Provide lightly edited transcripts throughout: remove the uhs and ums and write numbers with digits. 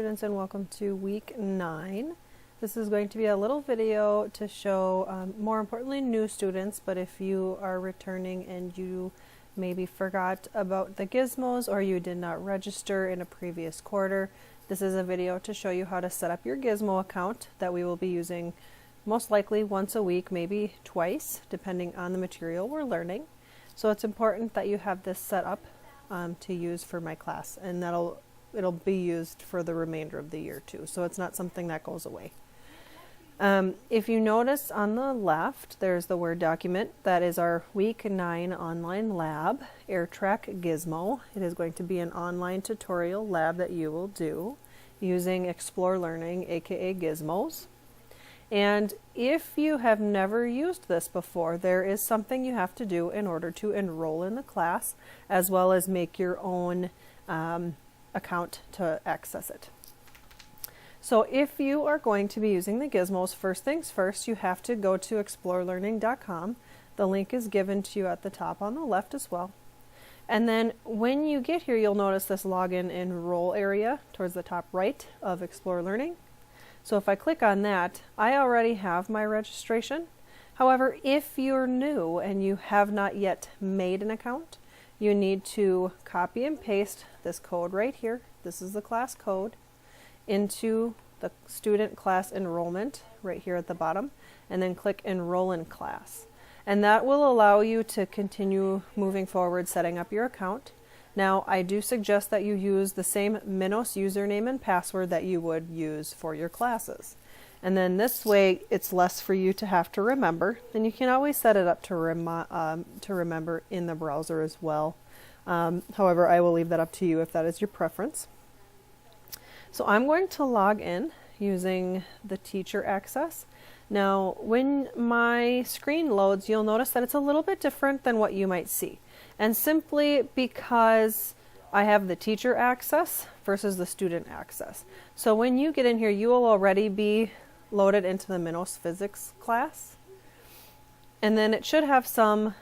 Students, and welcome to week 9. This is going to be a little video to show more importantly new students, but if you are returning and you maybe forgot about the gizmos or you did not register in a previous quarter, this is a video to show you how to set up your Gizmo account that we will be using most likely once a week, maybe twice, depending on the material we're learning. So it's important that you have this set up to use for my class, and it'll be used for the remainder of the year too, so it's not something that goes away. If you notice on the left, there's the Word document. That is our week 9 online lab, AirTrack Gizmo. It is going to be an online tutorial lab that you will do using Explore Learning, aka Gizmos. And if you have never used this before, there is something you have to do in order to enroll in the class, as well as make your own account to access it. So if you are going to be using the gizmos, first things first, you have to go to explorelearning.com. The link is given to you at the top on the left as well. And then when you get here, you'll notice this login enroll area towards the top right of Explore Learning. So if I click on that, I already have my registration. However, if you're new and you have not yet made an account, you need to copy and paste this code right here. This is the class code into the student class enrollment right here at the bottom, and then click enroll in class. And that will allow you to continue moving forward setting up your account. Now, I do suggest that you use the same Minos username and password that you would use for your classes. And then this way, it's less for you to have to remember. And you can always set it up to remember in the browser as well. However, I will leave that up to you if that is your preference. So I'm going to log in using the teacher access. Now, when my screen loads, you'll notice that it's a little bit different than what you might see. And simply because I have the teacher access versus the student access. So when you get in here, you will already be loaded into the Minos physics class. And then it should have some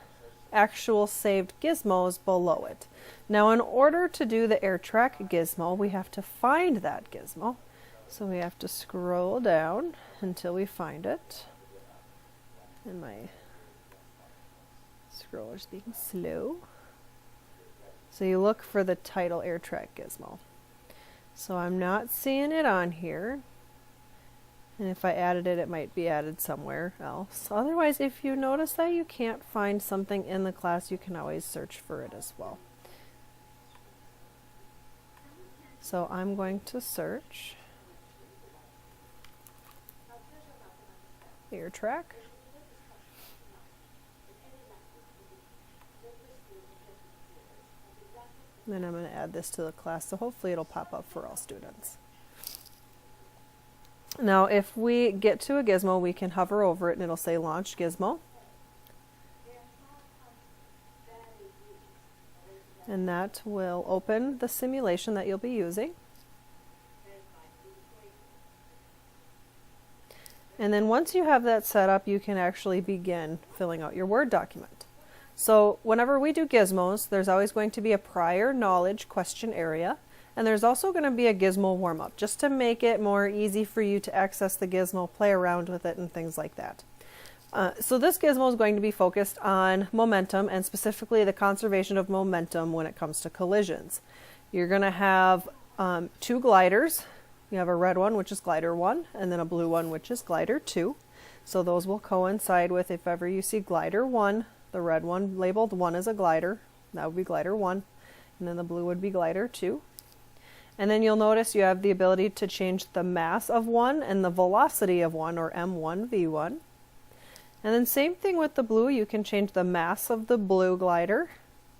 actual saved gizmos below it. Now, in order to do the AirTrack Gizmo, we have to find that gizmo. So we have to scroll down until we find it. And my scroller's being slow. So you look for the title AirTrack Gizmo. So I'm not seeing it on here. And if I added it, it might be added somewhere else. Otherwise, if you notice that you can't find something in the class, you can always search for it as well. So I'm going to search AirTrack. And then I'm going to add this to the class, so hopefully it'll pop up for all students. Now, if we get to a gizmo, we can hover over it and it'll say Launch Gizmo. And that will open the simulation that you'll be using. And then once you have that set up, you can actually begin filling out your Word document. So whenever we do gizmos, there's always going to be a prior knowledge question area. And there's also going to be a gizmo warm-up, just to make it more easy for you to access the gizmo, play around with it, and things like that. So this gizmo is going to be focused on momentum, and specifically the conservation of momentum when it comes to collisions. You're going to have 2 gliders. You have a red one, which is glider 1, and then a blue one, which is glider 2. So those will coincide with, if ever you see glider 1, the red one labeled 1 as a glider, that would be glider 1, and then the blue would be glider 2. And then you'll notice you have the ability to change the mass of 1 and the velocity of 1, or M1, V1. And then same thing with the blue, you can change the mass of the blue glider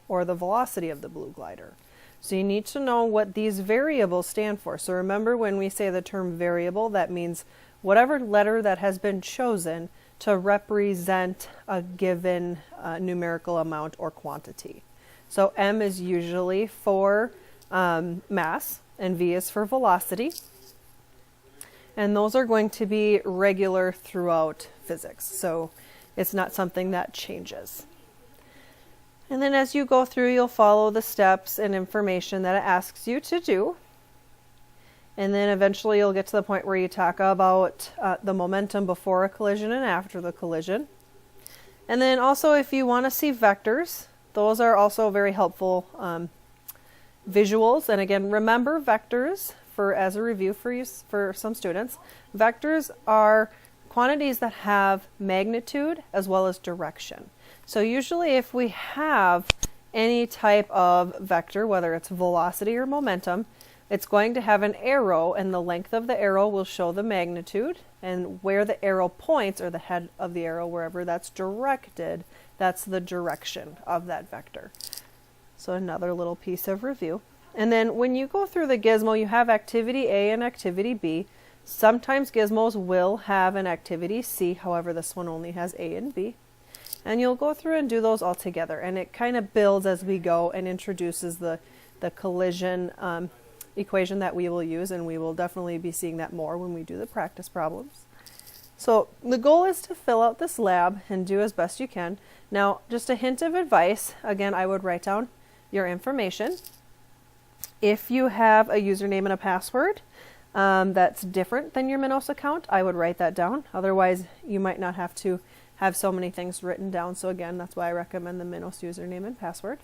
or the velocity of the blue glider. So you need to know what these variables stand for. So remember, when we say the term variable, that means whatever letter that has been chosen to represent a given numerical amount or quantity. So M is usually for mass, and V is for velocity. And those are going to be regular throughout physics, so it's not something that changes. And then as you go through, you'll follow the steps and information that it asks you to do. And then eventually you'll get to the point where you talk about the momentum before a collision and after the collision. And then also if you want to see vectors, those are also very helpful visuals. And again, remember vectors as a review for some students. Vectors are quantities that have magnitude as well as direction. So usually if we have any type of vector, whether it's velocity or momentum, it's going to have an arrow, and the length of the arrow will show the magnitude, and where the arrow points, or the head of the arrow, wherever that's directed, that's the direction of that vector. So another little piece of review. And then when you go through the Gizmo, you have activity A and activity B. Sometimes Gizmos will have an activity C, however this one only has A and B. And you'll go through and do those all together, and it kind of builds as we go and introduces the collision equation that we will use, and we will definitely be seeing that more when we do the practice problems. So the goal is to fill out this lab and do as best you can. Now, just a hint of advice, again, I would write down your information. If you have a username and a password that's different than your Minos account, I would write that down. Otherwise, you might not have to have so many things written down. So again, that's why I recommend the Minos username and password.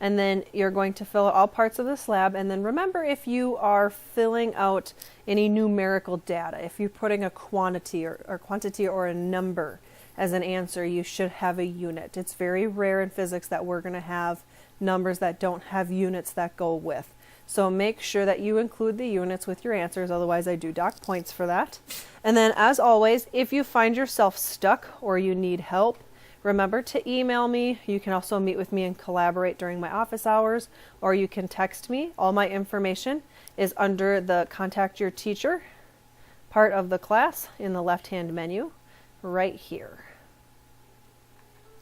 And then you're going to fill out all parts of this lab. And then remember, if you are filling out any numerical data, if you're putting a quantity or a number as an answer, you should have a unit. It's very rare in physics that we're going to have numbers that don't have units that go with. So make sure that you include the units with your answers, otherwise I do dock points for that. And then as always, if you find yourself stuck or you need help, remember to email me. You can also meet with me and collaborate during my office hours, or you can text me. All my information is under the Contact Your Teacher part of the class in the left-hand menu right here.